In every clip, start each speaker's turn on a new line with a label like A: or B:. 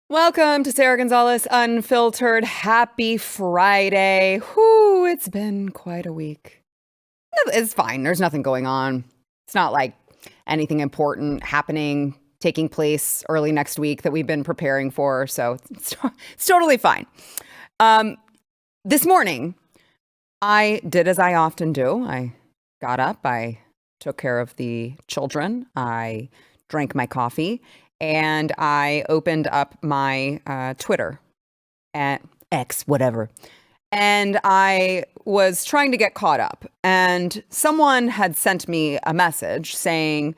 A: Welcome to Sara Gonzales Unfiltered. Happy Friday. Whew, it's been quite a week. It's fine. There's nothing going on. It's not like anything important happening, taking place early next week that we've been preparing for. So it's totally fine. This morning, I did as I often do. I got up, I took care of the children, I drank my coffee, and I opened up my Twitter, at X, whatever. And I was trying to get caught up. And someone had sent me a message saying,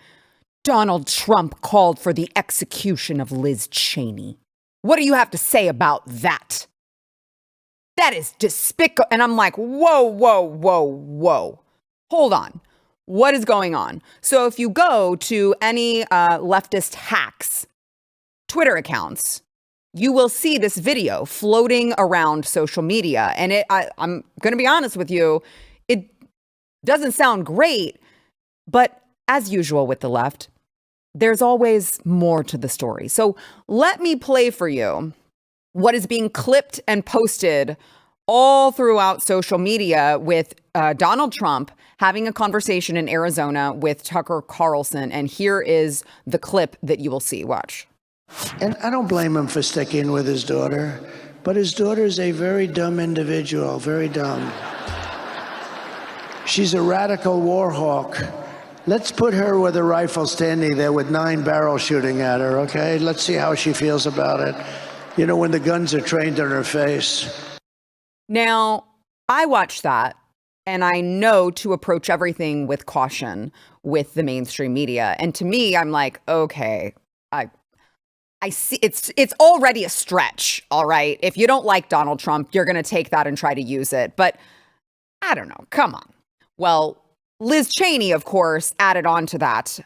A: Donald Trump called for the execution of Liz Cheney. What do you have to say about that? That is despicable. And I'm like, whoa. Hold on. What is going on? So if you go to any leftist hacks Twitter accounts, you will see this video floating around social media. And I'm going to be honest with you, it doesn't sound great, but as usual with the left, there's always more to the story. So let me play for you what is being clipped and posted all throughout social media with Donald Trump having a conversation in Arizona with Tucker Carlson. And here is the clip that you will see. Watch.
B: And I don't blame him for sticking with his daughter, but his daughter is a very dumb individual, very dumb. She's a radical war hawk. Let's put her with a rifle standing there with 9 barrels shooting at her, okay? Let's see how she feels about it. You know, when the guns are trained on her face.
A: Now, I watched that, and I know to approach everything with caution with the mainstream media. And to me, I'm like, okay, I see it's already a stretch, all right? If you don't like Donald Trump, you're going to take that and try to use it. But I don't know. Come on. Well, Liz Cheney, of course, added on to that.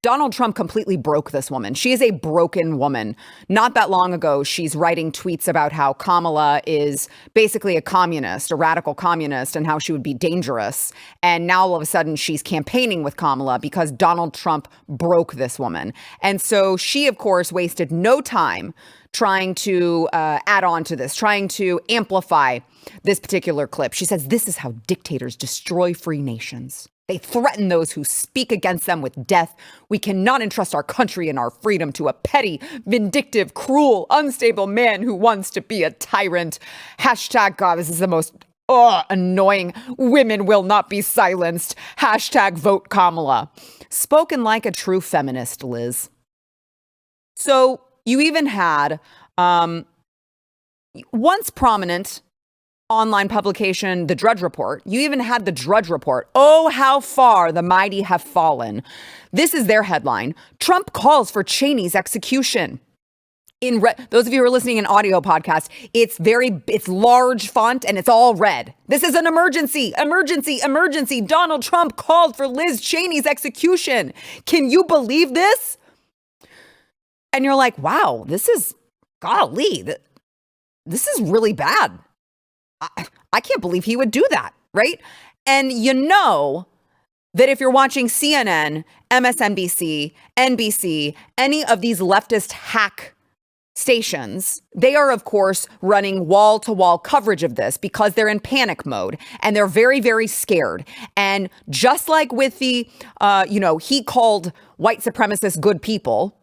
A: Donald Trump completely broke this woman. She is a broken woman. Not that long ago, she's writing tweets about how Kamala is basically a communist, a radical communist, and how she would be dangerous. And now all of a sudden she's campaigning with Kamala because Donald Trump broke this woman. And so she, of course, wasted no time trying to add on to this, trying to amplify this particular clip. She says, this is how dictators destroy free nations. They threaten those who speak against them with death. We cannot entrust our country and our freedom to a petty, vindictive, cruel, unstable man who wants to be a tyrant. Hashtag, God, this is the most annoying. Women will not be silenced. Hashtag vote Kamala. Spoken like a true feminist, Liz. So you even had once prominent online publication, the Drudge Report. You even had the Drudge Report. Oh, how far the mighty have fallen. This is their headline. Trump calls for Cheney's execution. Those of you who are listening in audio podcast, it's large font and it's all red. This is an emergency. Donald Trump called for Liz Cheney's execution. Can you believe this? And you're like, wow, this is really bad. I can't believe he would do that, right? And you know that if you're watching CNN, MSNBC, NBC, any of these leftist hack stations, they are, of course, running wall-to-wall coverage of this because they're in panic mode and they're very, very scared. And just like with the, he called white supremacists good people,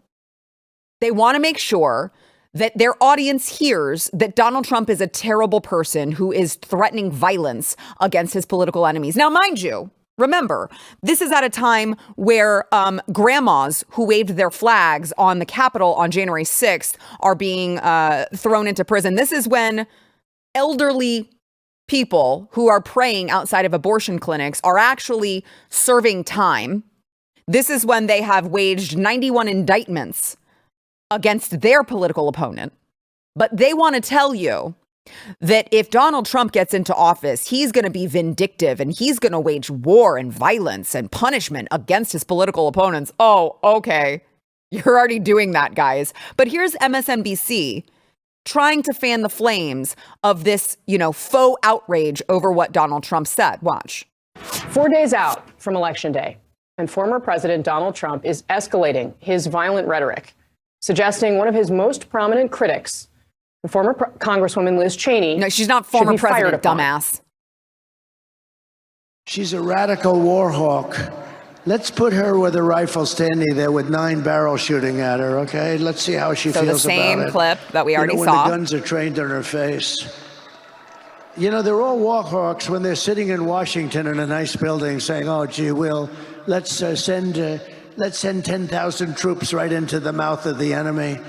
A: they want to make sure that their audience hears that Donald Trump is a terrible person who is threatening violence against his political enemies. Now, mind you, remember, this is at a time where grandmas who waved their flags on the Capitol on January 6th are being thrown into prison. This is when elderly people who are praying outside of abortion clinics are actually serving time. This is when they have waged 91 indictments against their political opponent. But they want to tell you that if Donald Trump gets into office, he's going to be vindictive and he's going to wage war and violence and punishment against his political opponents. Oh, okay. You're already doing that, guys. But here's MSNBC trying to fan the flames of this, faux outrage over what Donald Trump said. Watch.
C: 4 days out from Election Day, and former President Donald Trump is escalating his violent rhetoric, suggesting one of his most prominent critics, the former Congresswoman Liz Cheney.
A: No, she's not former president, dumbass.
B: She's a radical war hawk. Let's put her with a rifle standing there with 9 barrels shooting at her, okay? Let's see how she feels about it.
A: So the same clip that we already
B: when
A: saw.
B: The guns are trained on her face. They're all war hawks when they're sitting in Washington in a nice building saying, oh, gee, let's send 10,000 troops right into the mouth of the enemy.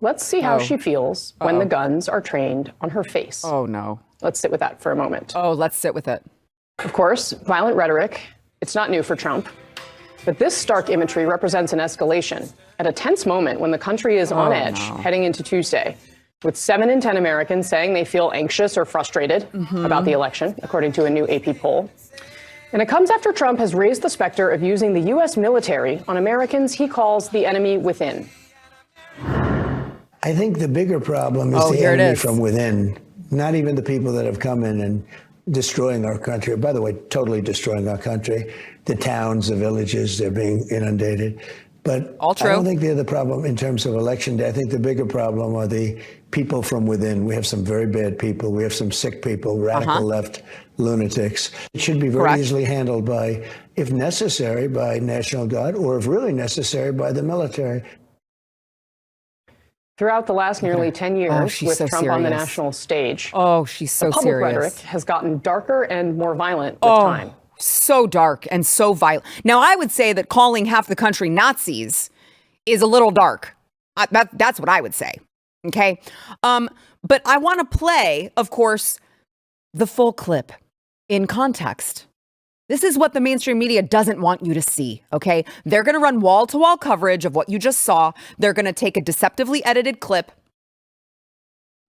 C: Let's see how she feels when the guns are trained on her face.
A: Oh, no.
C: Let's sit with that for a moment.
A: Oh, let's sit with it.
C: Of course, violent rhetoric, it's not new for Trump. But this stark imagery represents an escalation at a tense moment when the country is on edge heading into Tuesday, with 7 in 10 Americans saying they feel anxious or frustrated about the election, according to a new AP poll. And it comes after Trump has raised the specter of using the U.S. military on Americans he calls the enemy within.
B: I think the bigger problem is the enemy from within, not even the people that have come in and destroying our country. By the way, totally destroying our country. The towns, the villages, they're being inundated. But I don't think they're the problem in terms of election day. I think the bigger problem are the people from within. We have some very bad people. We have some sick people, radical left lunatics. It should be very easily handled by, if necessary, by National Guard, or if really necessary, by the military.
C: Throughout the last nearly 10 years, with Trump on the national stage,
A: she's so
C: the public
A: serious.
C: Rhetoric has gotten darker and more violent with time.
A: So dark and so violent. Now, I would say that calling half the country Nazis is a little dark. That's what I would say. Okay. But I want to play, of course, the full clip in context. This is what the mainstream media doesn't want you to see, okay? They're going to run wall-to-wall coverage of what you just saw. They're going to take a deceptively edited clip,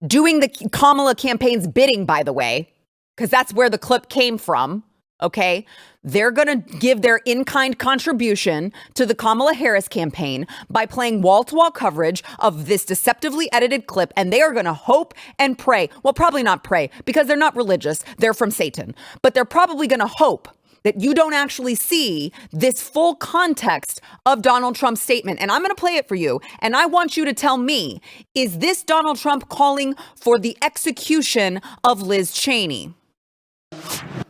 A: doing the Kamala campaign's bidding, by the way, because that's where the clip came from, okay? They're going to give their in-kind contribution to the Kamala Harris campaign by playing wall-to-wall coverage of this deceptively edited clip, and they are going to hope and pray. Well, probably not pray, because they're not religious. They're from Satan. But they're probably going to hope that you don't actually see this full context of Donald Trump's statement. And I'm going to play it for you. And I want you to tell me, is this Donald Trump calling for the execution of Liz Cheney?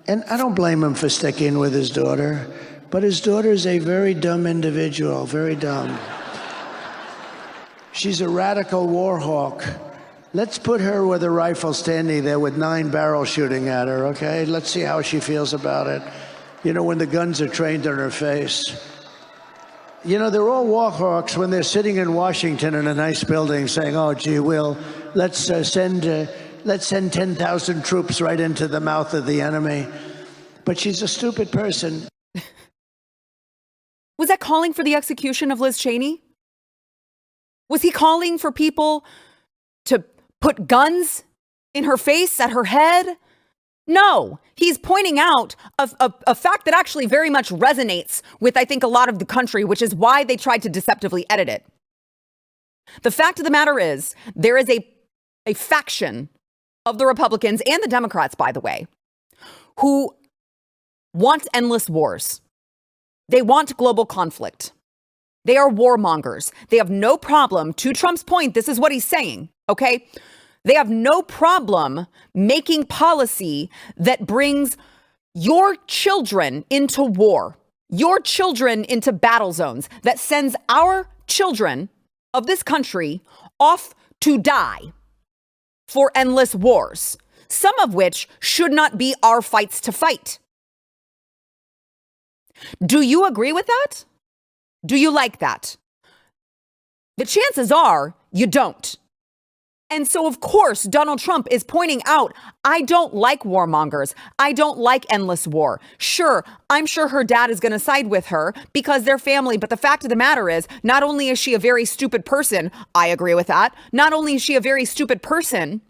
B: And I don't blame him for sticking with his daughter, but his daughter is a very dumb individual, very dumb. She's a radical war hawk. Let's put her with a rifle standing there with 9 barrels shooting at her, okay? Let's see how she feels about it. When the guns are trained on her face. They're all war hawks when they're sitting in Washington in a nice building saying, oh, gee, let's send 10,000 troops right into the mouth of the enemy. But she's a stupid person.
A: Was that calling for the execution of Liz Cheney? Was he calling for people to put guns in her face, at her head? No, he's pointing out a fact that actually very much resonates with, I think, a lot of the country, which is why they tried to deceptively edit it. The fact of the matter is, there is a faction of the Republicans and the Democrats, by the way, who want endless wars. They want global conflict. They are warmongers. They have no problem, to Trump's point, this is what he's saying, okay? They have no problem making policy that brings your children into war, your children into battle zones, that sends our children of this country off to die for endless wars, some of which should not be our fights to fight. Do you agree with that? Do you like that? The chances are you don't. And so, of course, Donald Trump is pointing out, I don't like warmongers. I don't like endless war. Sure, I'm sure her dad is going to side with her because they're family. But the fact of the matter is, not only is she a very stupid person, I agree with that. Not only is she a very stupid person,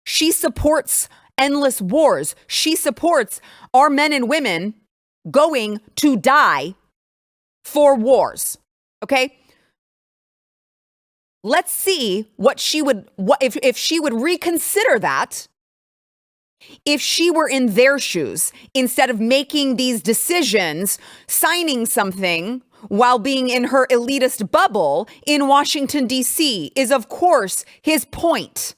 A: she supports endless wars. She supports our men and women going to die for wars. Okay? Let's see what if she would reconsider that if she were in their shoes, instead of making these decisions, signing something while being in her elitist bubble in Washington, D.C., is, of course, his point.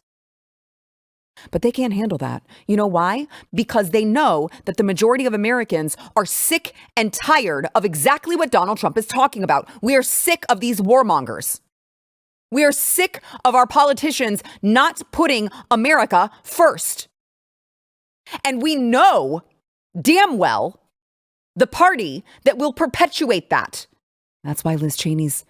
A: But they can't handle that. You know why? Because they know that the majority of Americans are sick and tired of exactly what Donald Trump is talking about. We are sick of these warmongers. We are sick of our politicians not putting America first. And we know damn well the party that will perpetuate that. That's why Liz Cheney's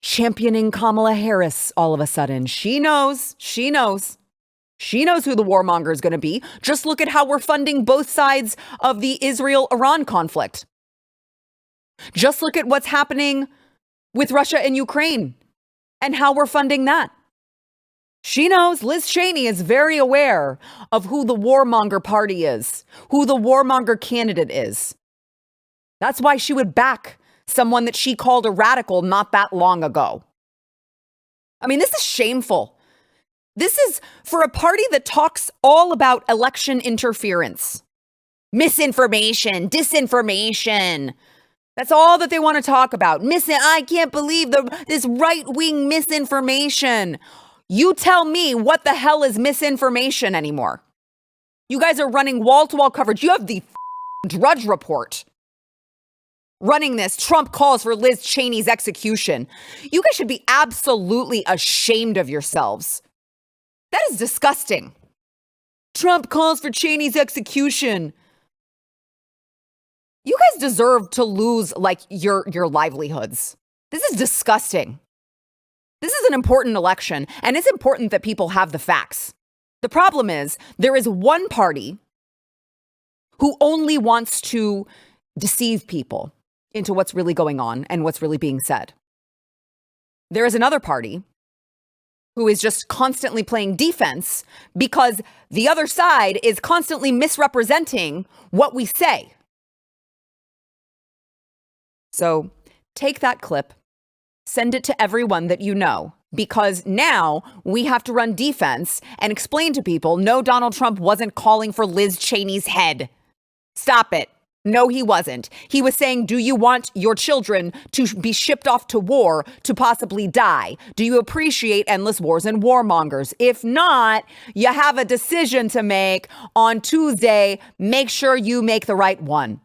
A: championing Kamala Harris all of a sudden. She knows who the warmonger is going to be. Just look at how we're funding both sides of the Israel-Iran conflict. Just look at what's happening with Russia and Ukraine and how we're funding that. She knows. Liz Cheney is very aware of who the warmonger party is, who the warmonger candidate is. That's why she would back someone that she called a radical not that long ago. I mean, this is shameful. This is for a party that talks all about election interference, misinformation, disinformation. That's all that they want to talk about. I can't believe this right-wing misinformation. You tell me what the hell is misinformation anymore. You guys are running wall-to-wall coverage. You have the Drudge Report running this. Trump calls for Liz Cheney's execution. You guys should be absolutely ashamed of yourselves. That is disgusting. Trump calls for Cheney's execution. You guys deserve to lose your livelihoods. This is disgusting. This is an important election, and it's important that people have the facts. The problem is there is one party who only wants to deceive people into what's really going on and what's really being said. There is another party who is just constantly playing defense because the other side is constantly misrepresenting what we say. So take that clip, send it to everyone that you know, because now we have to run defense and explain to people, no, Donald Trump wasn't calling for Liz Cheney's head. Stop it. No, he wasn't. He was saying, do you want your children to be shipped off to war to possibly die? Do you appreciate endless wars and warmongers? If not, you have a decision to make on Tuesday. Make sure you make the right one.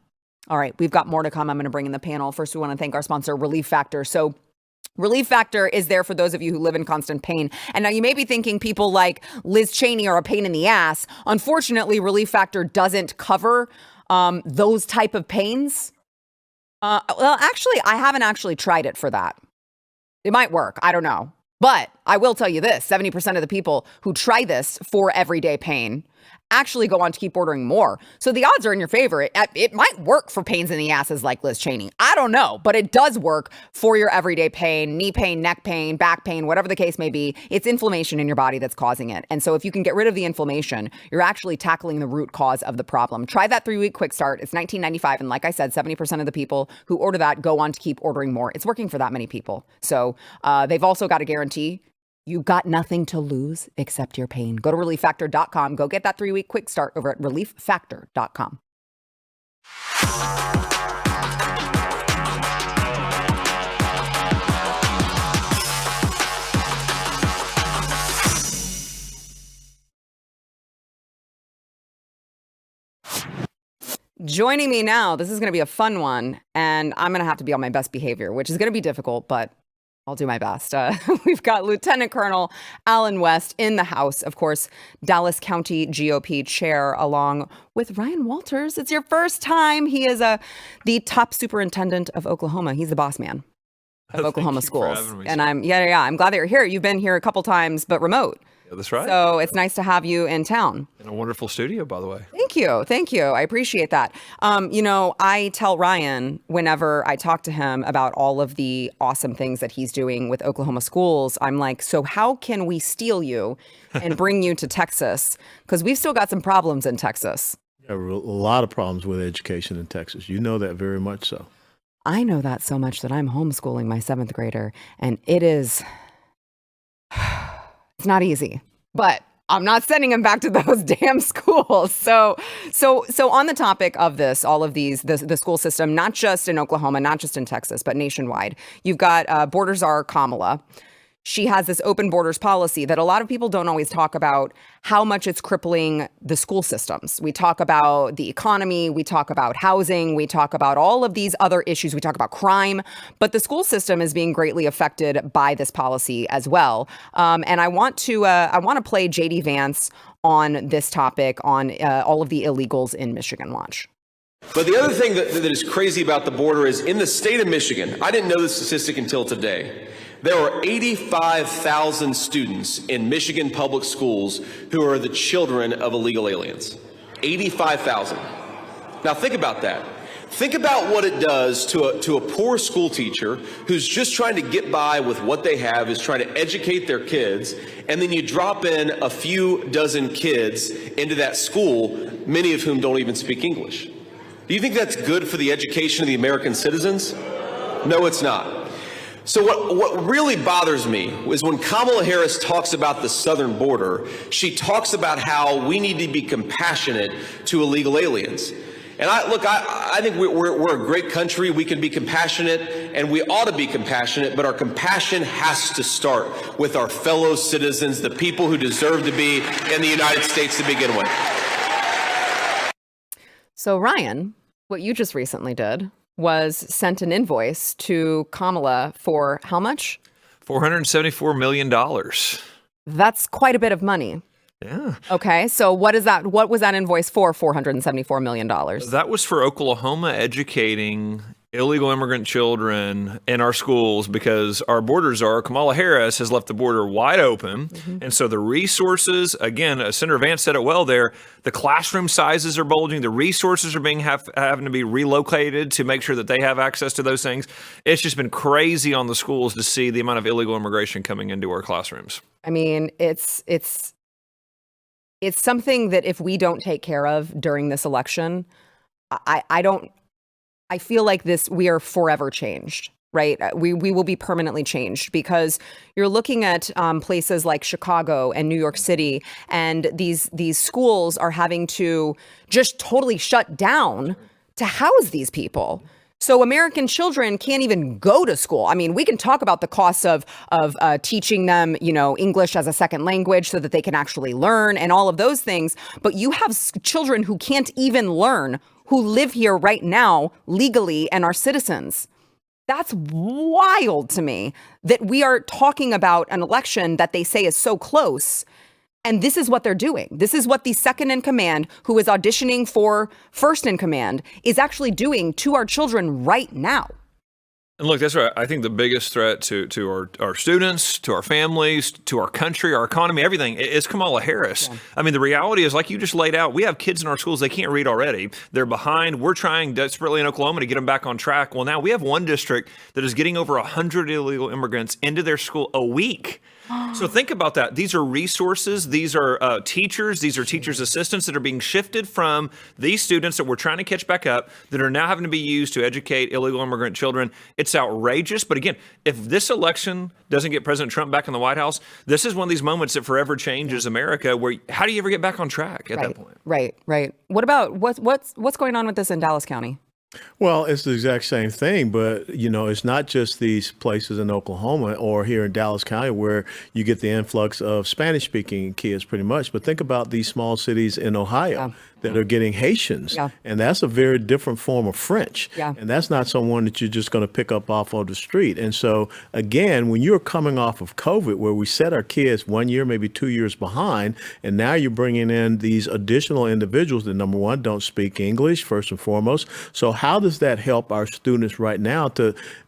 A: All right, we've got more to come. I'm going to bring in the panel. First, we want to thank our sponsor, Relief Factor. So Relief Factor is there for those of you who live in constant pain. And now you may be thinking people like Liz Cheney are a pain in the ass. Unfortunately, Relief Factor doesn't cover those type of pains. Well, actually, I haven't actually tried it for that. It might work. I don't know. But I will tell you this, 70% of the people who try this for everyday pain actually go on to keep ordering more. So the odds are in your favor. It might work for pains in the asses like Liz Cheney. I don't know, but it does work for your everyday pain, knee pain, neck pain, back pain, whatever the case may be. It's inflammation in your body that's causing it. And so if you can get rid of the inflammation, you're actually tackling the root cause of the problem. Try that 3-week quick start. It's $19.95. And like I said, 70% of the people who order that go on to keep ordering more. It's working for that many people. So they've also got a guarantee. You got nothing to lose except your pain. Go to relieffactor.com. Go get that 3-week quick start over at relieffactor.com. Joining me now, this is going to be a fun one, and I'm going to have to be on my best behavior, which is going to be difficult, but I'll do my best. We've got Lieutenant Colonel Allen West in the House, of course, Dallas County GOP chair, along with Ryan Walters. It's your first time. He is the top superintendent of Oklahoma. He's the boss man of Oklahoma schools. And I'm glad that you're here. You've been here a couple times, but remote.
D: Yeah, that's right.
A: So it's nice to have you in town.
D: In a wonderful studio, by the way.
A: Thank you. I appreciate that. I tell Ryan whenever I talk to him about all of the awesome things that he's doing with Oklahoma schools, I'm like, so how can we steal you and bring you to Texas? Because we've still got some problems in Texas.
E: A lot of problems with education in Texas. You know that very much so.
A: I know that so much that I'm homeschooling my 7th grader, and it is not easy, but I'm not sending him back to those damn schools. So on the topic of this, all of these, the school system, not just in Oklahoma, not just in Texas, but nationwide, you've got border czar Kamala. She has this open borders policy that a lot of people don't always talk about how much it's crippling the school systems. We talk about the economy, we talk about housing, we talk about all of these other issues, we talk about crime, but the school system is being greatly affected by this policy as well. And I want to play JD Vance on this topic, on all of the illegals in Michigan. Watch.
D: But the other thing that is crazy about the border is in the state of Michigan, I didn't know this statistic until today. There are 85,000 students in Michigan public schools who are the children of illegal aliens. 85,000. Now think about that. Think about what it does to a poor school teacher who's just trying to get by with what they have, is trying to educate their kids, and then you drop in a few dozen kids into that school, many of whom don't even speak English. Do you think that's good for the education of the American citizens? No, it's not. So what really bothers me is when Kamala Harris talks about the southern border, she talks about how we need to be compassionate to illegal aliens. And I think we're a great country. We can be compassionate, and we ought to be compassionate, but our compassion has to start with our fellow citizens, the people who deserve to be in the United States to begin with.
A: So Ryan, what you just recently did was sent an invoice to Kamala for how much?
F: $474 million.
A: That's quite a bit of money.
F: Yeah.
A: Okay, so what is that? What was that invoice for? $474 million.
F: That was for Oklahoma educating illegal immigrant children in our schools, because our border czar, Kamala Harris, has left the border wide open. Mm-hmm. And so the resources, again, Senator Vance said it well there, the classroom sizes are bulging, the resources are having to be relocated to make sure that they have access to those things. It's just been crazy on the schools to see the amount of illegal immigration coming into our classrooms.
A: I mean, it's something that if we don't take care of during this election, I feel like we are forever changed, right? We will be permanently changed, because you're looking at places like Chicago and New York City, and these schools are having to just totally shut down to house these people. So American children can't even go to school. I mean, we can talk about the costs of teaching them, English as a second language so that they can actually learn and all of those things. But you have children who can't even learn, who live here right now legally and are citizens. That's wild to me, that we are talking about an election that they say is so close. And this is what they're doing. This is what the second in command, who is auditioning for first in command, is actually doing to our children right now.
F: And look, that's right. I think the biggest threat to our students, to our families, to our country, our economy, everything is Kamala Harris. Yeah. I mean, the reality is, like you just laid out, we have kids in our schools, they can't read already. They're behind. We're trying desperately in Oklahoma to get them back on track. Well, now we have one district that is getting over 100 illegal immigrants into their school a week. So think about that. These are resources. These are teachers. These are teachers' assistants that are being shifted from these students that we're trying to catch back up, that are now having to be used to educate illegal immigrant children. It's outrageous. But again, if this election doesn't get President Trump back in the White House, this is one of these moments that forever changes America, where how do you ever get back on track at that point?
A: Right. What about what's going on with this in Dallas County?
E: Well, it's the exact same thing, but, it's not just these places in Oklahoma or here in Dallas County where you get the influx of Spanish-speaking kids pretty much. But think about these small cities in Ohio that are getting Haitians. Yeah. And that's a very different form of French. Yeah. And that's not someone that you're just going to pick up off of the street. And so, again, when you're coming off of COVID, where we set our kids 1 year, maybe 2 years behind, and now you're bringing in these additional individuals that, number one, don't speak English, first and foremost. So how does that help our students right now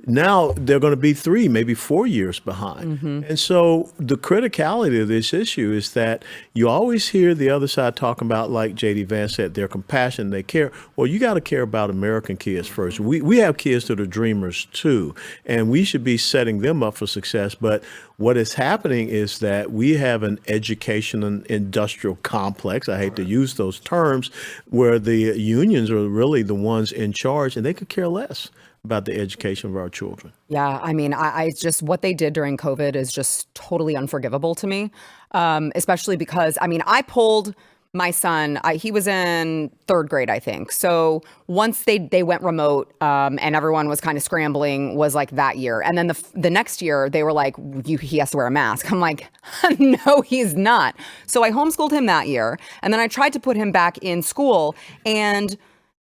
E: now they're going to be 3, maybe 4 years behind. Mm-hmm. And so the criticality of this issue is that you always hear the other side talking about, like JD Vance said, they're compassionate, they care. Well, you got to care about American kids first. We have kids that are dreamers too, and we should be setting them up for success. But what is happening is that we have an education and industrial complex, I hate to use those terms, where the unions are really the ones in charge, and they could care less about the education of our children.
A: Yeah, I mean, I just, what they did during COVID is just totally unforgivable to me, especially because, I mean, I polled my son, he was in third grade, I think. So once they went remote and everyone was kind of scrambling was like that year. And then the next year they were like, he has to wear a mask. I'm like, no, he's not. So I homeschooled him that year. And then I tried to put him back in school. And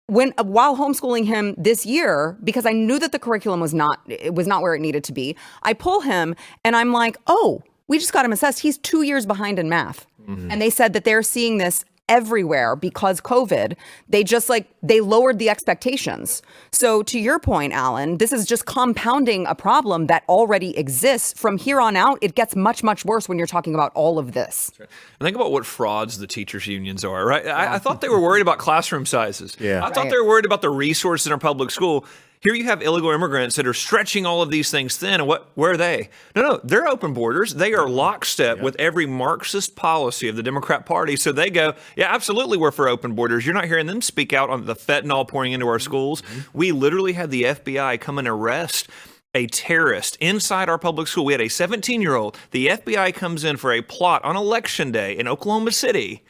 A: while homeschooling him this year, because I knew that the curriculum was not where it needed to be, I pull him and I'm like, oh, we just got him assessed. He's 2 years behind in math. Mm-hmm. And they said that they're seeing this everywhere because COVID. They lowered the expectations. So to your point, Alan, this is just compounding a problem that already exists. From here on out, it gets much, much worse when you're talking about all of this.
F: Right. And think about what frauds the teachers' unions are, right? Yeah. I thought they were worried about classroom sizes. Yeah. I thought they were worried about the resources in our public school. Here you have illegal immigrants that are stretching all of these things thin. And where are they? No, they're open borders. They are lockstep with every Marxist policy of the Democrat Party. So they go, yeah, absolutely, we're for open borders. You're not hearing them speak out on the fentanyl pouring into our schools. Mm-hmm. We literally had the FBI come and arrest a terrorist inside our public school. We had a 17-year-old. The FBI comes in for a plot on Election Day in Oklahoma City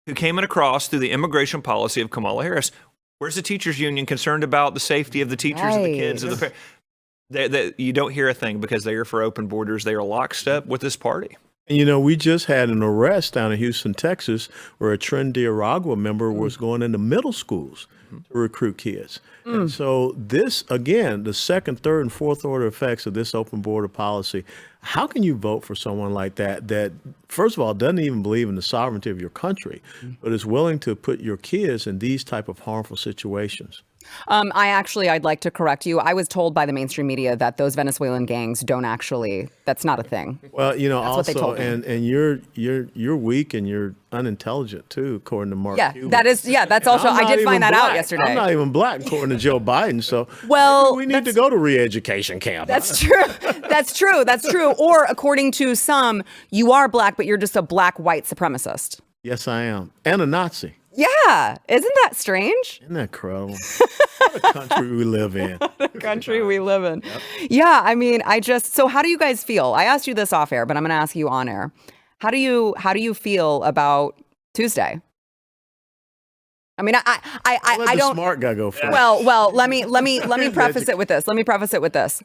F: who came in across through the immigration policy of Kamala Harris. Where's the teachers union concerned about the safety of the teachers and the kids? Of the you don't hear a thing because they are for open borders. They are lockstep with this party.
E: And, we just had an arrest down in Houston, Texas, where a Trinidad member was going into middle schools to recruit kids. And so this, again, the second, third, and fourth order effects of this open border policy, how can you vote for someone like that, first of all, doesn't even believe in the sovereignty of your country, but is willing to put your kids in these type of harmful situations?
A: I'd like to correct you. I was told by the mainstream media that those Venezuelan gangs don't actually, that's not a thing.
E: Well,
A: that's
E: also,
A: what they told me.
E: and you're weak and you're unintelligent too, according to Mark Cuban.
A: That's also, I did find that out yesterday.
E: I'm not even black, according to Joe Biden. So we need to go to re-education camp.
A: That's true. That's true. Or according to some, you are black, but you're just a black white supremacist.
E: Yes, I am. And a Nazi.
A: Yeah. Isn't that strange?
E: Isn't that incredible? What a country we live in.
A: Yep. Yeah. I mean, so how do you guys feel? I asked you this off air, but I'm going to ask you on air. How do you feel about Tuesday? I mean, I don't.
E: Smart guy go first.
A: Well, let me preface it with this.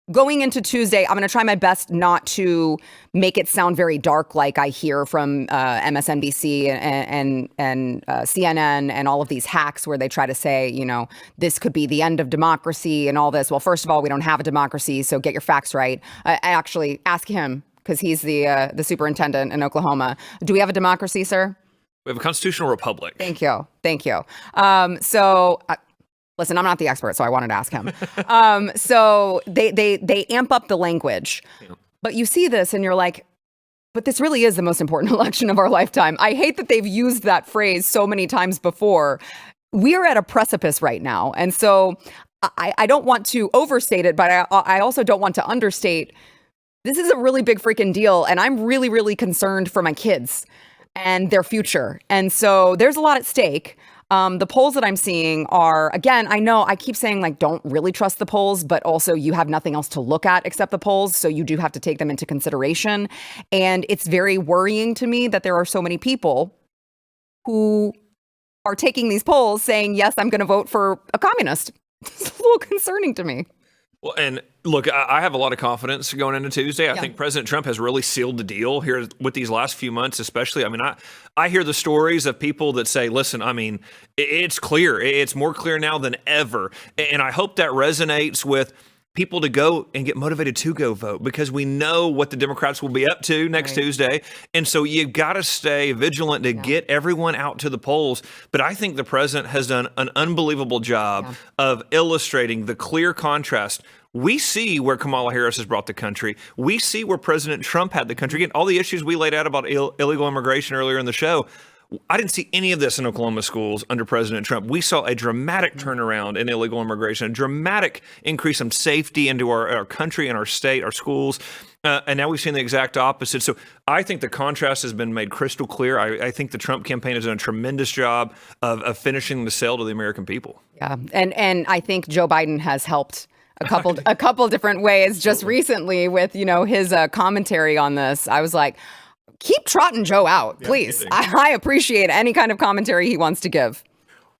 A: Going into Tuesday, I'm going to try my best not to make it sound very dark, like I hear from MSNBC and CNN and all of these hacks where they try to say, this could be the end of democracy and all this. Well, first of all, we don't have a democracy, so get your facts right. I actually ask him, because he's the superintendent in Oklahoma. Do we have a democracy, sir?
F: We have a constitutional republic.
A: Thank you. Listen, I'm not the expert, so I wanted to ask him. So they amp up the language. Yeah. But you see this and you're like, but this really is the most important election of our lifetime. I hate that they've used that phrase so many times before. We are at a precipice right now. And so I don't want to overstate it, but I also don't want to understate. This is a really big freaking deal. And I'm really, really concerned for my kids and their future. And so there's a lot at stake. The polls that I'm seeing are, again, I know I keep saying don't really trust the polls, but also you have nothing else to look at except the polls. So you do have to take them into consideration. And it's very worrying to me that there are so many people who are taking these polls saying, yes, I'm going to vote for a communist. It's a little concerning to me.
F: Well, and look, I have a lot of confidence going into Tuesday. I think President Trump has really sealed the deal here with these last few months, especially. I mean, I hear the stories of people that say, listen, I mean, it's clear. It's more clear now than ever. And I hope that resonates with people to go and get motivated to go vote, because we know what the Democrats will be up to next Tuesday. And so you've got to stay vigilant to get everyone out to the polls. But I think the president has done an unbelievable job of illustrating the clear contrast. We see where Kamala Harris has brought the country. We see where President Trump had the country. Again, all the issues we laid out about illegal immigration earlier in the show. I didn't see any of this in Oklahoma schools under President Trump. We saw a dramatic turnaround in illegal immigration, a dramatic increase in safety into our country and our state, our schools. And now we've seen the exact opposite. So I think the contrast has been made crystal clear. I think the Trump campaign has done a tremendous job of finishing the sale to the American people.
A: Yeah. And I think Joe Biden has helped a couple different ways just recently with, his commentary on this. I was like, keep trotting Joe out, please. I appreciate any kind of commentary he wants to give.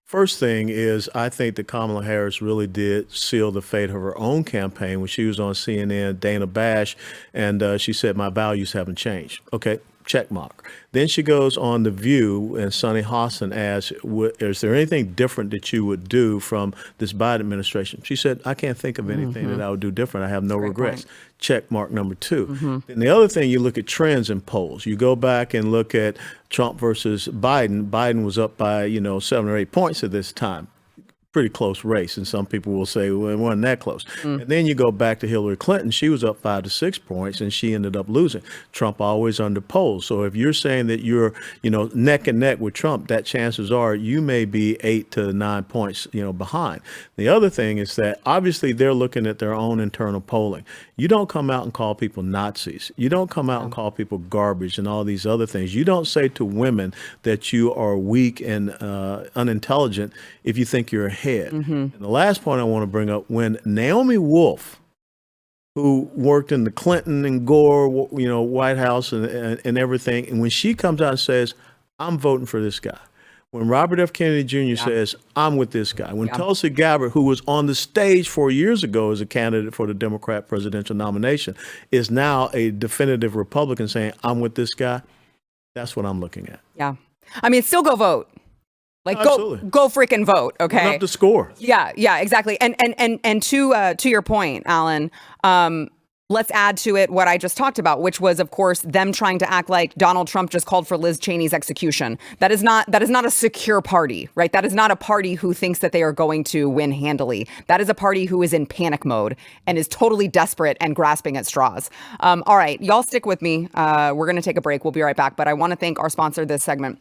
E: First thing is, I think that Kamala Harris really did seal the fate of her own campaign when she was on CNN, Dana Bash, and she said, my values haven't changed. Okay, check mark. Then she goes on The View, and Sunny Hostin asks, is there anything different that you would do from this Biden administration? She said, I can't think of anything that I would do different. I have no regrets. Point. Check mark number 2. Then the other thing, you look at trends in polls. You go back and look at Trump versus Biden. Biden was up by, 7 or 8 points at this time. Pretty close race, and some people will say, well, it wasn't that close. And then you go back to Hillary Clinton. She was up 5 to 6 points, and she ended up losing. Trump always under polls. So if you're saying that you're, neck and neck with Trump, that chances are you may be 8 to 9 points, behind. The other thing is that obviously they're looking at their own internal polling. You don't come out and call people Nazis. You don't come out and call people garbage and all these other things. You don't say to women that you are weak and unintelligent if you think you're ahead. And the last point I want to bring up, when Naomi Wolf, who worked in the Clinton and Gore, White House and everything, and when she comes out and says, I'm voting for this guy. When Robert F. Kennedy Jr. says, I'm with this guy. When Tulsi Gabbard, who was on the stage 4 years ago as a candidate for the Democrat presidential nomination, is now a definitive Republican saying, I'm with this guy. That's what I'm looking at.
A: Yeah. I mean, still go vote. Like, go freaking vote, okay?
E: Run up the score.
A: Yeah, exactly. And to your point, Alan, let's add to it what I just talked about, which was, of course, them trying to act like Donald Trump just called for Liz Cheney's execution. That is not a secure party, right? That is not a party who thinks that they are going to win handily. That is a party who is in panic mode and is totally desperate and grasping at straws. All right, y'all stick with me. We're going to take a break. We'll be right back. But I want to thank our sponsor this segment,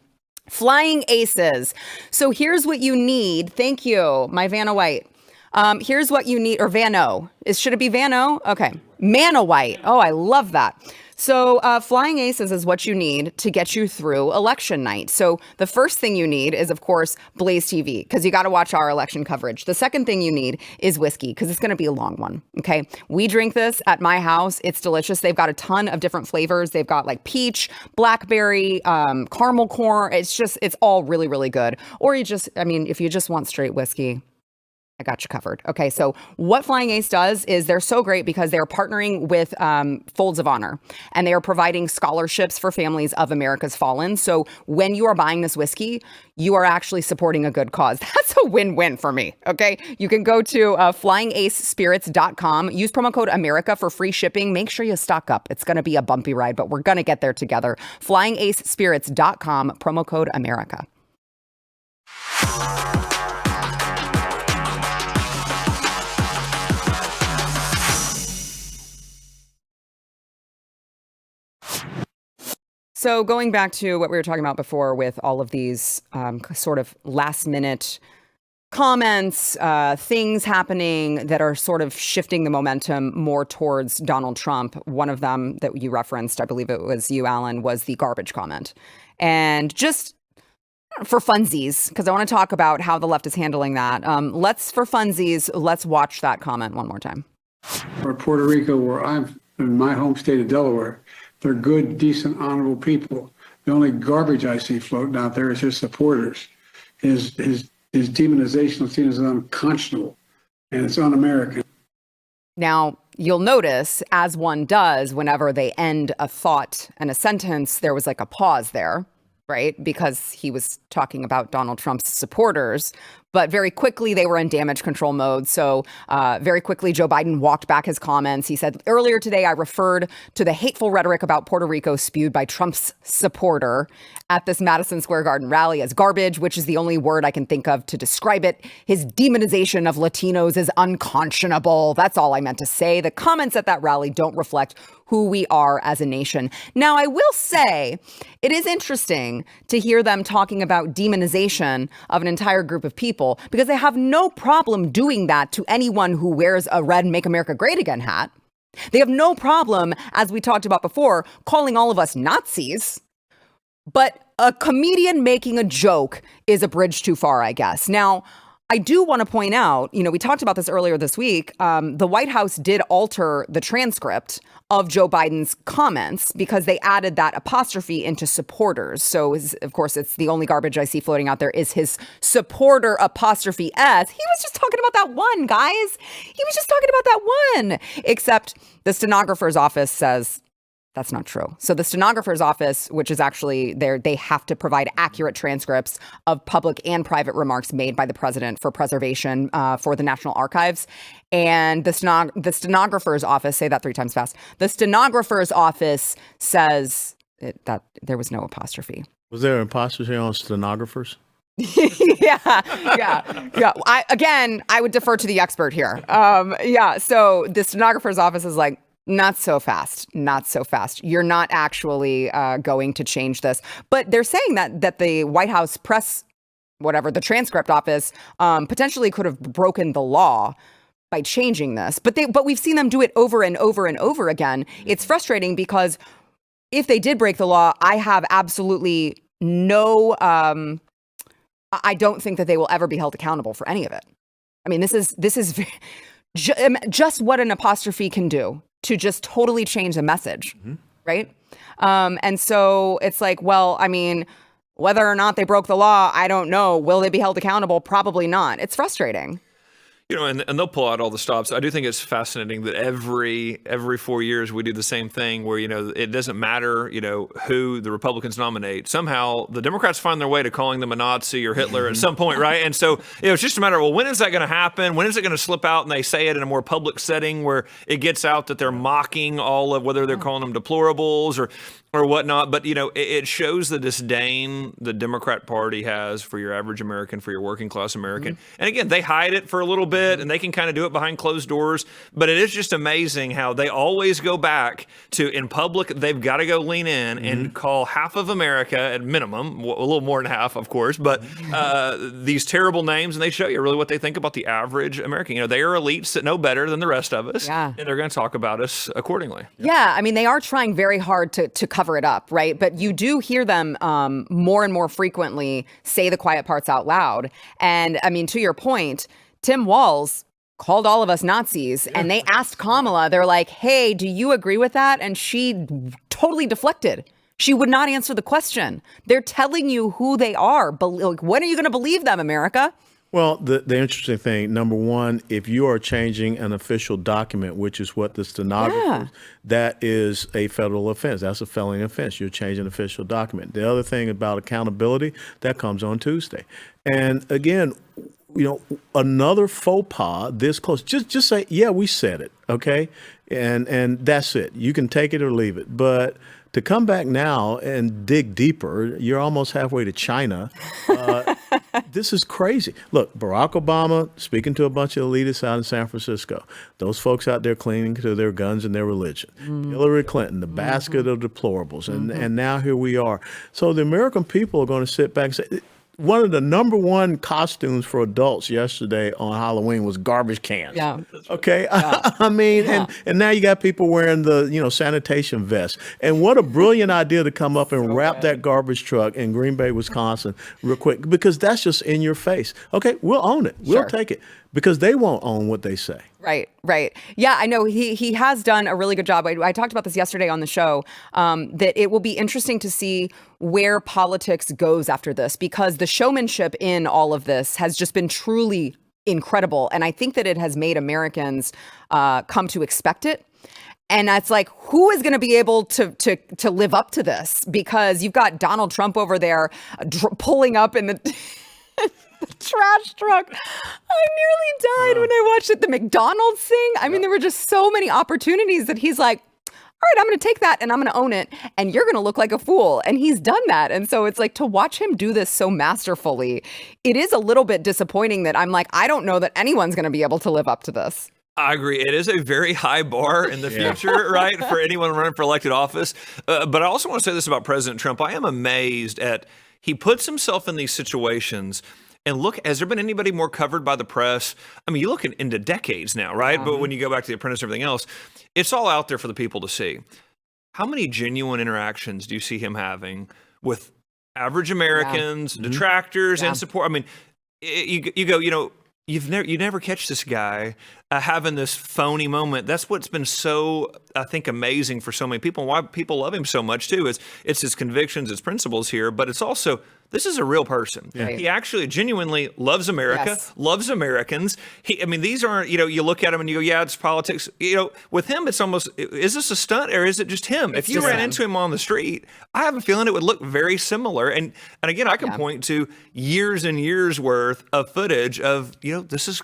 A: Flying Aces. So here's what you need. Thank you, my Vanna White. Here's what you need, or Vano. Should it be Vano? Okay. Manna White. Oh, I love that. So Flying Aces is what you need to get you through election night. So the first thing you need is, of course, Blaze TV, because you got to watch our election coverage. The second thing you need is whiskey, because it's going to be a long one. Okay. We drink this at my house. It's delicious. They've got a ton of different flavors. They've got like peach, blackberry, caramel corn. It's all really, really good. Or if you just want straight whiskey, I got you covered. Okay, so what Flying Ace does is they're so great because they're partnering with Folds of Honor, and they are providing scholarships for families of America's fallen. So when you are buying this whiskey, you are actually supporting a good cause. That's a win-win for me, okay? You can go to flyingacespirits.com, use promo code America for free shipping. Make sure you stock up. It's going to be a bumpy ride, but we're going to get there together. Flyingacespirits.com, promo code America. So going back to what we were talking about before with all of these sort of last minute comments, things happening that are sort of shifting the momentum more towards Donald Trump. One of them that you referenced, I believe it was you, Alan, was the garbage comment. And just for funsies, because I want to talk about how the left is handling that. Let's watch that comment one more time.
G: Or Puerto Rico, where I'm in my home state of Delaware. They're good, decent, honorable people. The only garbage I see floating out there is his supporters. His demonization is seen as unconscionable, and it's un-American.
A: Now, you'll notice, as one does, whenever they end a thought and a sentence, there was like a pause there, right? Because he was talking about Donald Trump's supporters. But very quickly, they were in damage control mode. So very quickly, Joe Biden walked back his comments. He said, earlier today, I referred to the hateful rhetoric about Puerto Rico spewed by Trump's supporter at this Madison Square Garden rally as garbage, which is the only word I can think of to describe it. His demonization of Latinos is unconscionable. That's all I meant to say. The comments at that rally don't reflect who we are as a nation. Now, I will say it is interesting to hear them talking about demonization of an entire group of people, because they have no problem doing that to anyone who wears a red Make America Great Again hat. They have no problem, as we talked about before, calling all of us Nazis. But a comedian making a joke is a bridge too far, I guess. Now, I do want to point out, we talked about this earlier this week. The White House did alter the transcript of Joe Biden's comments because they added that apostrophe into supporters. So, of course, it's the only garbage I see floating out there is his supporter apostrophe S. He was just talking about that one, guys. He was just talking about that one. Except the stenographer's office says that's not true. So the stenographer's office, which is actually there, they have to provide accurate transcripts of public and private remarks made by the president for preservation for the National Archives. And the stenographer's office, say that 3 times fast. The stenographer's office says that there was no apostrophe.
E: Was there an apostrophe on stenographers?
A: yeah. I would defer to the expert here. So the stenographer's office is like, not so fast. You're not actually going to change this. But they're saying that the White House press, the transcript office, potentially could have broken the law by changing this. But we've seen them do it over and over and over again. It's frustrating because if they did break the law, I have absolutely no. I don't think that they will ever be held accountable for any of it. I mean, this is just what an apostrophe can do to just totally change the message, right? And so it's like, well, I mean, whether or not they broke the law, I don't know. Will they be held accountable? Probably not. It's frustrating.
F: And they'll pull out all the stops. I do think it's fascinating that every 4 years we do the same thing where, it doesn't matter, who the Republicans nominate. Somehow the Democrats find their way to calling them a Nazi or Hitler at some point, right? And so, it's just a matter of, well, when is that going to happen? When is it going to slip out and they say it in a more public setting where it gets out that they're mocking all of, whether they're calling them deplorables or whatnot. But, it shows the disdain the Democrat Party has for your average American, for your working class American. And again, they hide it for a little bit and they can kind of do it behind closed doors. But it is just amazing how they always go back to, in public, they've got to go lean in and call half of America at minimum, a little more than half, of course, but these terrible names. And they show you really what they think about the average American. They are elites that know better than the rest of us. Yeah. And they're going to talk about us accordingly.
A: Yeah. I mean, they are trying very hard to cover it up, right? But you do hear them more and more frequently say the quiet parts out loud. And I mean, to your point, Tim Walz called all of us Nazis and they asked Kamala, they're like, hey, do you agree with that? And she totally deflected. She would not answer the question. They're telling you who they are. When are you going to believe them, America?
E: Well, the interesting thing, number one, if you are changing an official document, which is what the stenographer, that is a federal offense. That's a felony offense. You're changing an official document. The other thing about accountability, that comes on Tuesday. And again, another faux pas this close, just say, yeah, we said it, okay? And that's it. You can take it or leave it. But to come back now and dig deeper, you're almost halfway to China. This is crazy. Look, Barack Obama speaking to a bunch of elitists out in San Francisco. Those folks out there clinging to their guns and their religion. Hillary Clinton, the basket of deplorables. And now here we are. So the American people are going to sit back and say, one of the number one costumes for adults yesterday on Halloween was garbage cans. Yeah. Okay. Yeah. I mean, and now you got people wearing the, sanitation vests. And what a brilliant idea to come up and wrap that garbage truck in Green Bay, Wisconsin real quick, because that's just in your face. Okay. We'll own it. We'll take it because they won't own what they say.
A: Right. Yeah, I know he has done a really good job. I talked about this yesterday on the show, that it will be interesting to see where politics goes after this, because the showmanship in all of this has just been truly incredible. And I think that it has made Americans come to expect it. And that's like, who is going to be able to live up to this? Because you've got Donald Trump over there pulling up in the trash truck. I nearly died when I watched it. The McDonald's thing. I mean, there were just so many opportunities that he's like, all right, I'm going to take that and I'm going to own it and you're going to look like a fool. And he's done that. And so it's like, to watch him do this so masterfully, it is a little bit disappointing that I'm like, I don't know that anyone's going to be able to live up to this.
F: I agree. It is a very high bar in the future, right, for anyone running for elected office. But I also want to say this about President Trump. I am amazed at, he puts himself in these situations. And look, has there been anybody more covered by the press? I mean, you look into decades now, right? But when you go back to The Apprentice and everything else, it's all out there for the people to see. How many genuine interactions do you see him having with average Americans, detractors, and support? I mean, you go, you never catch this guy having this phony moment. That's what's been so, I think, amazing for so many people, and why people love him so much too. Is it's his convictions, his principles here, but it's also, this is a real person. Yeah. He actually genuinely loves America, loves Americans. These aren't, you look at him and you go, yeah, it's politics. With him, it's almost, is this a stunt or is it just him? If you ran into him on the street, I have a feeling it would look very similar. And again, I can point to years and years worth of footage of, this is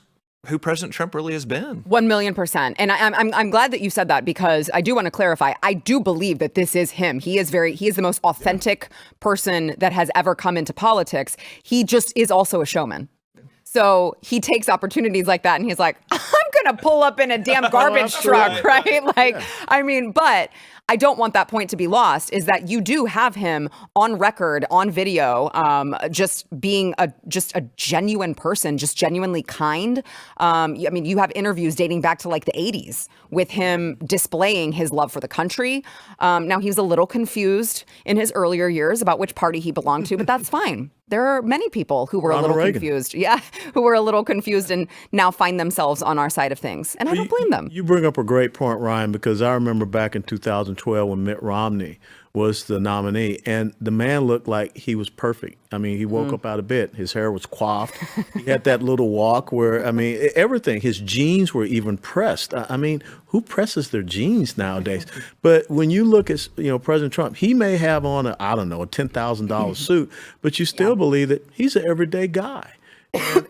F: who President Trump really has been.
A: 1,000,000%. And I'm glad that you said that, because I do want to clarify. I do believe that this is him. He is the most authentic person that has ever come into politics. He just is also a showman. So he takes opportunities like that and he's like, I'm going to pull up in a damn garbage truck, right? But I don't want that point to be lost, is that you do have him on record, on video, just being a genuine person, just genuinely kind. You have interviews dating back to like the 80s with him displaying his love for the country. Now, he was a little confused in his earlier years about which party he belonged to, but that's fine. There are many people who were a little confused. Yeah, who were a little confused and now find themselves on our side of things. And I don't blame them.
E: You bring up a great point, Ryan, because I remember back in 2012 when Mitt Romney was the nominee, and the man looked like he was perfect. He woke up out of bed. His hair was coiffed. He had that little walk where, everything. His jeans were even pressed. Who presses their jeans nowadays? But when you look at, President Trump, he may have on a $10,000 suit, but you still believe that he's an everyday guy.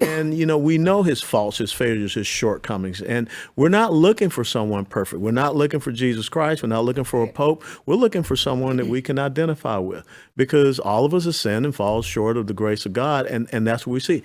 E: And we know his faults, his failures, his shortcomings. And we're not looking for someone perfect. We're not looking for Jesus Christ. We're not looking for a pope. We're looking for someone that we can identify with, because all of us have sinned and fall short of the grace of God. And that's what we see.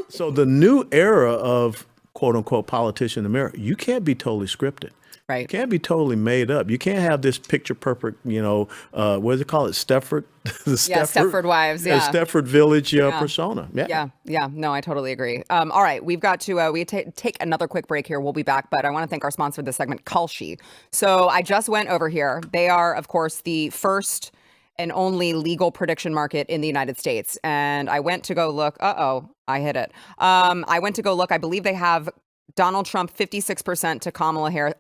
E: So the new era of quote unquote politician in America, you can't be totally scripted.
A: Right.
E: You can't be totally made up. You can't have this picture perfect, what do they call it? Stepford?
A: Stepford Wives. Yeah.
E: Stepford Village persona.
A: Yeah. No, I totally agree. All right. We've got to take another quick break here. We'll be back. But I want to thank our sponsor for this segment, Kalshi. So I just went over here. They are, of course, the first and only legal prediction market in the United States. And I went to go look. I hit it. I went to go look. I believe they have Donald Trump 56% to Kamala Harris.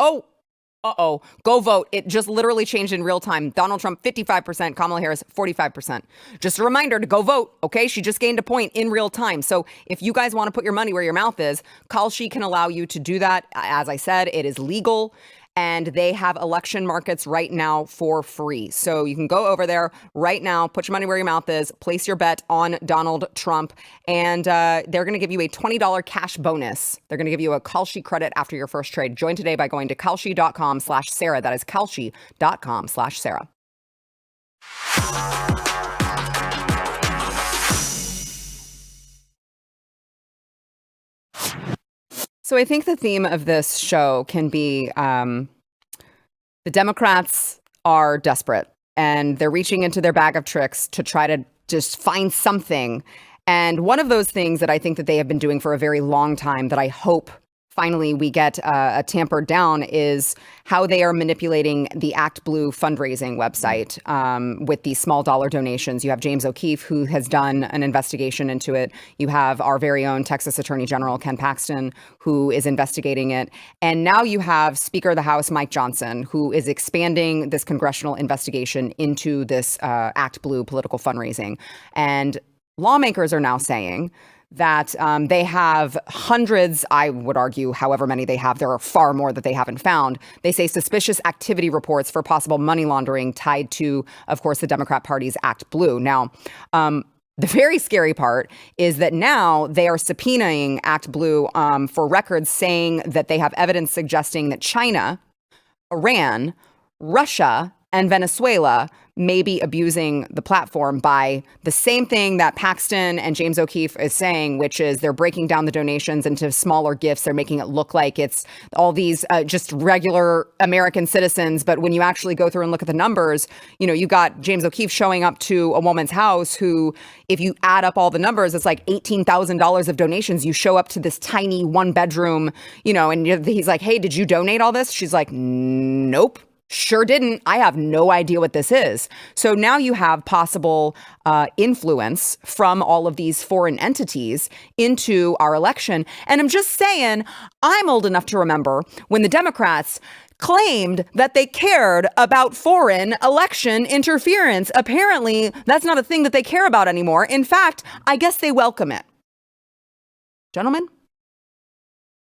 A: Go vote. It just literally changed in real time. Donald Trump, 55%, Kamala Harris, 45%. Just a reminder to go vote, okay? She just gained a point in real time. So if you guys want to put your money where your mouth is, Kalshi can allow you to do that. As I said, it is legal. And they have election markets right now for free. So you can go over there right now, put your money where your mouth is, place your bet on Donald Trump, and they're going to give you a $20 cash bonus. They're going to give you a Kalshi credit after your first trade. Join today by going to Kalshi.com/Sarah. That is Kalshi.com/Sarah. So I think the theme of this show can be the Democrats are desperate and they're reaching into their bag of tricks to try to just find something. And one of those things that I think that they have been doing for a very long time that I hope finally we get tampered down is how they are manipulating the ActBlue fundraising website with these small dollar donations. You have James O'Keefe, who has done an investigation into it. You have our very own Texas Attorney General, Ken Paxton, who is investigating it. And now you have Speaker of the House, Mike Johnson, who is expanding this congressional investigation into this ActBlue political fundraising. And lawmakers are now saying that they have hundreds, I would argue, however many they have, there are far more that they haven't found. They say suspicious activity reports for possible money laundering tied to, of course, the Democrat Party's ActBlue. Now, the very scary part is that now they are subpoenaing ActBlue for records saying that they have evidence suggesting that China, Iran, Russia, and Venezuela may be abusing the platform by the same thing that Paxton and James O'Keefe is saying, which is they're breaking down the donations into smaller gifts. They're making it look like it's all these just regular American citizens. But when you actually go through and look at the numbers, you got James O'Keefe showing up to a woman's house who, if you add up all the numbers, it's like $18,000 of donations. You show up to this tiny 1-bedroom, and he's like, hey, did you donate all this? She's like, nope. Sure didn't. I have no idea what this is. So now you have possible influence from all of these foreign entities into our election. And I'm just saying, I'm old enough to remember when the Democrats claimed that they cared about foreign election interference. Apparently, that's not a thing that they care about anymore. In fact, I guess they welcome it. Gentlemen?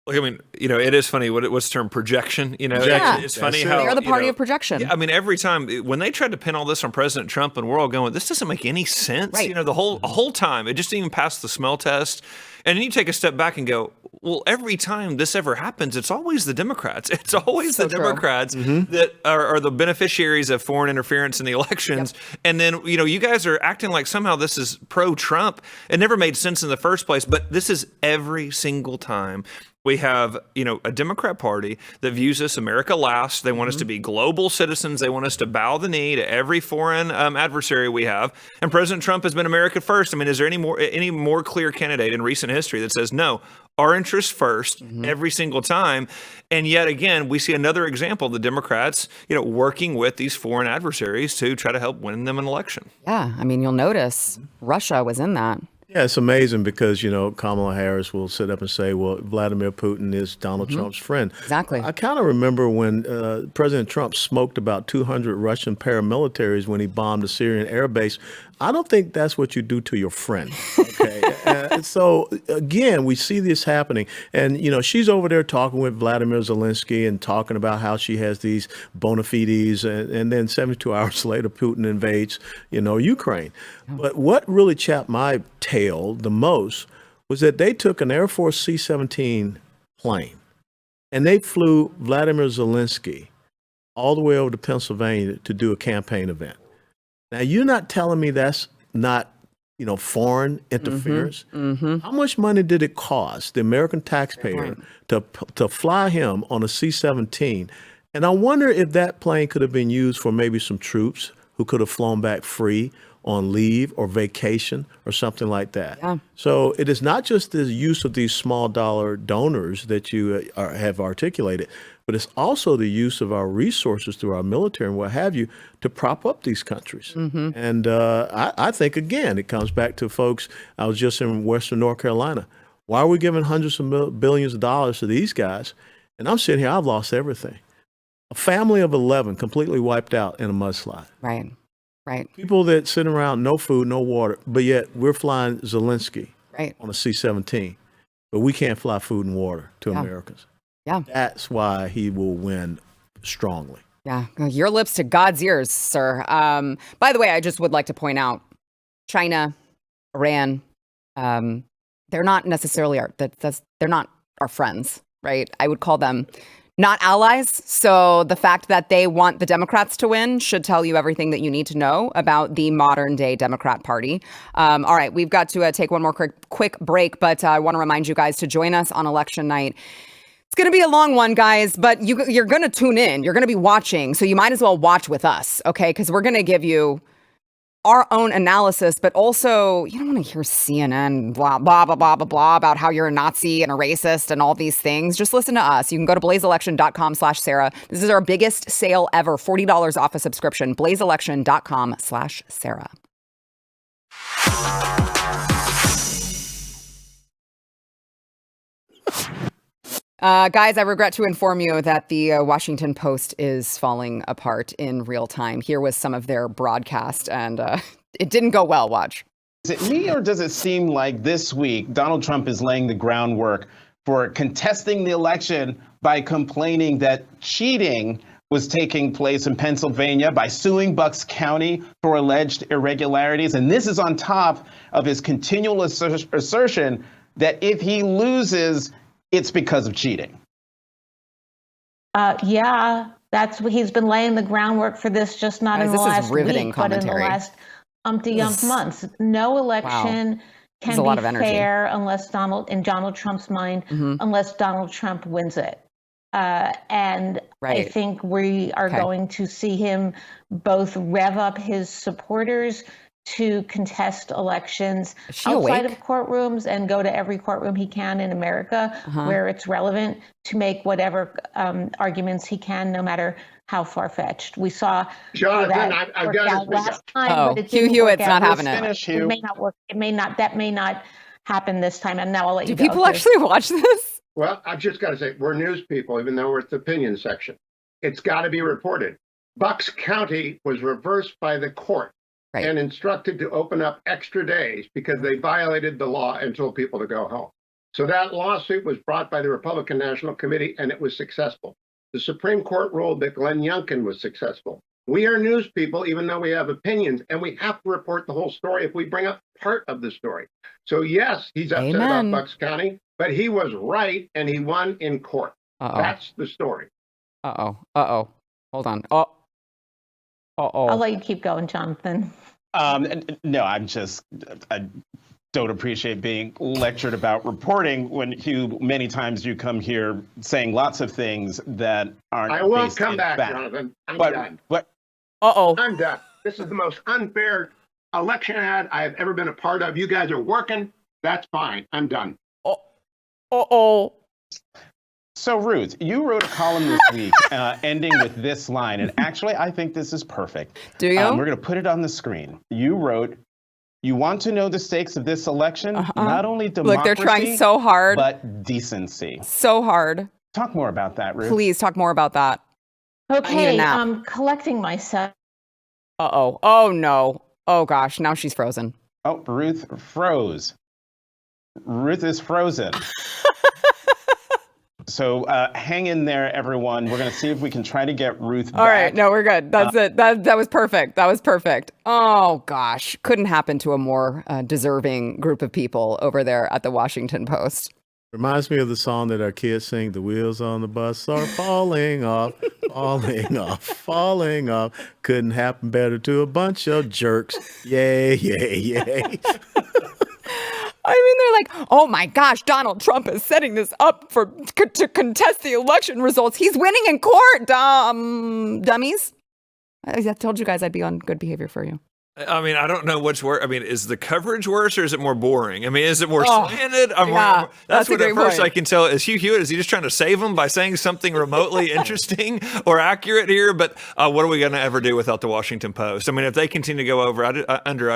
F: Look, I mean, it is funny. What's the term? Projection? It's funny how
A: they are the party of projection.
F: Yeah, I mean, every time when they tried to pin all this on President Trump, and we're all going, this doesn't make any sense.
A: Right.
F: The whole time, it just didn't even pass the smell test. And then you take a step back and go, well, every time this ever happens, it's always the Democrats. It's always the Democrats that are the beneficiaries of foreign interference in the elections. Yep. And then, you guys are acting like somehow this is pro-Trump. It never made sense in the first place, but this is every single time. We have, a Democrat Party that views us America last. They want us to be global citizens. They want us to bow the knee to every foreign adversary we have. And President Trump has been America first. I mean, is there any more clear candidate in recent history that says, no, our interests first every single time? And yet again, we see another example of the Democrats, working with these foreign adversaries to try to help win them an election.
A: Yeah. I mean, you'll notice Russia was in that.
E: Yeah, it's amazing because, Kamala Harris will sit up and say, well, Vladimir Putin is Donald Trump's friend.
A: Exactly.
E: I kind of remember when President Trump smoked about 200 Russian paramilitaries when he bombed a Syrian air base. I don't think that's what you do to your friend. Okay. So, again, we see this happening. And, she's over there talking with Vladimir Zelensky and talking about how she has these bona fides. And then 72 hours later, Putin invades, Ukraine. But what really chapped my tail the most was that they took an Air Force C-17 plane and they flew Vladimir Zelensky all the way over to Pennsylvania to do a campaign event. Now, you're not telling me that's not, foreign interference? How much money did it cost the American taxpayer to fly him on a C-17? And I wonder if that plane could have been used for maybe some troops who could have flown back free on leave or vacation or something like that. Yeah. So it is not just the use of these small dollar donors that you have articulated, but it's also the use of our resources through our military and what have you to prop up these countries. And I think, again, it comes back to folks. I was just in Western North Carolina. Why are we giving hundreds of billions of dollars to these guys? And I'm sitting here, I've lost everything. A family of 11 completely wiped out in a mudslide.
A: Right.
E: People that sit around, no food, no water, but yet we're flying Zelensky on a C-17, but we can't fly food and water to Americans. Yeah. That's why he will win strongly.
A: Yeah. Your lips to God's ears, sir. By the way, I just would like to point out China, Iran, they're not necessarily they're not our friends, right? I would call them not allies. So the fact that they want the Democrats to win should tell you everything that you need to know about the modern day Democrat Party. All right, we've got to take one more quick break, but I want to remind you guys to join us on election night. It's going to be a long one, guys, but you're going to tune in. You're going to be watching, so you might as well watch with us, okay? Because we're going to give you our own analysis, but also you don't want to hear CNN blah, blah, blah, blah, blah, blah about how you're a Nazi and a racist and all these things. Just listen to us. You can go to blazeelection.com/Sarah. This is our biggest sale ever, $40 off a subscription, blazeelection.com/Sarah. Guys, I regret to inform you that the Washington Post is falling apart in real time. Here was some of their broadcast, and it didn't go well. Watch.
H: Is it me, or does it seem like this week Donald Trump is laying the groundwork for contesting the election by complaining that cheating was taking place in Pennsylvania by suing Bucks County for alleged irregularities. And this is on top of his continual assertion that if he loses, it's because of cheating.
I: Yeah, that's what he's been laying the groundwork for this, just not in the last week, but in the last umpty-ump months. No election can be fair unless in Donald Trump's mind, unless Donald Trump wins it. And I think we are going to see him both rev up his supporters to contest elections outside of courtrooms and go to every courtroom he can in America where it's relevant to make whatever arguments he can, no matter how far-fetched. We saw
J: Jonathan, I've got
I: last time, but
A: Hugh Hewitt's not having it.
I: It may not work. That may not happen this time. And now I'll let you go.
A: Do people actually watch this?
J: Well, I've just got to say, we're news people, even though we're at the opinion section. It's got to be reported. Bucks County was reversed by the court and instructed to open up extra days because they violated the law and told people to go home. So that lawsuit was brought by the Republican National Committee, and it was successful. The Supreme Court ruled that Glenn Youngkin was successful. We are news people, even though we have opinions, and we have to report the whole story if we bring up part of the story. So yes, he's upset about Bucks County, but he was right, and he won in court. That's the story.
A: Hold on.
I: I'll let you keep going, Jonathan.
H: No, I don't appreciate being lectured about reporting when, Hugh, many times you come here saying lots of things that aren't.
J: I won't come back, Jonathan. I'm done. I'm done. This is the most unfair election ad I have ever been a part of. You guys are working. That's fine. I'm done.
H: So, Ruth, you wrote a column this week ending with this line, and actually, I think this is perfect.
A: Do you?
H: We're going to put it on the screen. You wrote, "You want to know the stakes of this election? Not only democracy,
A: look, they're trying so hard,
H: but decency."
A: So hard.
H: Talk more about that, Ruth.
A: Please talk more about that.
I: Okay, I'm collecting myself.
A: Oh, no. Oh, gosh. Now she's frozen.
H: Oh, Ruth froze. Ruth is frozen. So hang in there, everyone. We're going to see if we can try to get Ruth back.
A: All right. No, we're good. That's it. That was perfect. That was perfect. Oh, gosh. Couldn't happen to a more deserving group of people over there at the Washington Post.
E: Reminds me of the song that our kids sing, "The wheels on the bus are falling off, falling off, falling off. Couldn't happen better to a bunch of jerks. Yay, yay, yay."
A: I mean, they're like, "Oh my gosh, Donald Trump is setting this up to contest the election results. He's winning in court, dummies." I told you guys I'd be on good behavior for you.
F: I mean, I don't know what's worse. I mean, is the coverage worse or is it more boring? I mean, is it more slanted? That's what at first I can tell. Is Hugh Hewitt, is he just trying to save him by saying something remotely interesting or accurate here? But what are we going to ever do without the Washington Post? I mean, if they continue to go over I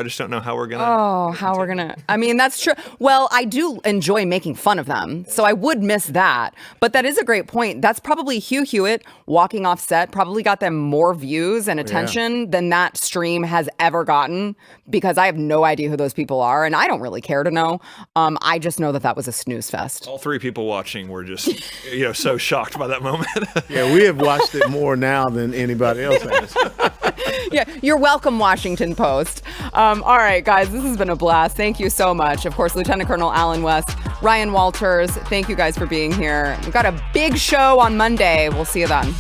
F: just don't know how we're going to.
A: I mean, that's true. Well, I do enjoy making fun of them, so I would miss that. But that is a great point. That's probably Hugh Hewitt walking off set, probably got them more views and attention than that stream has ever gotten, because I have no idea who those people are, and I don't really care to know. I just know that was a snooze fest.
F: All three people watching were just, so shocked by that moment.
E: Yeah, we have watched it more now than anybody else has.
A: Yeah, you're welcome, Washington Post. All right, guys, this has been a blast. Thank you so much. Of course, Lieutenant Colonel Alan West, Ryan Walters, thank you guys for being here. We've got a big show on Monday. We'll see you then.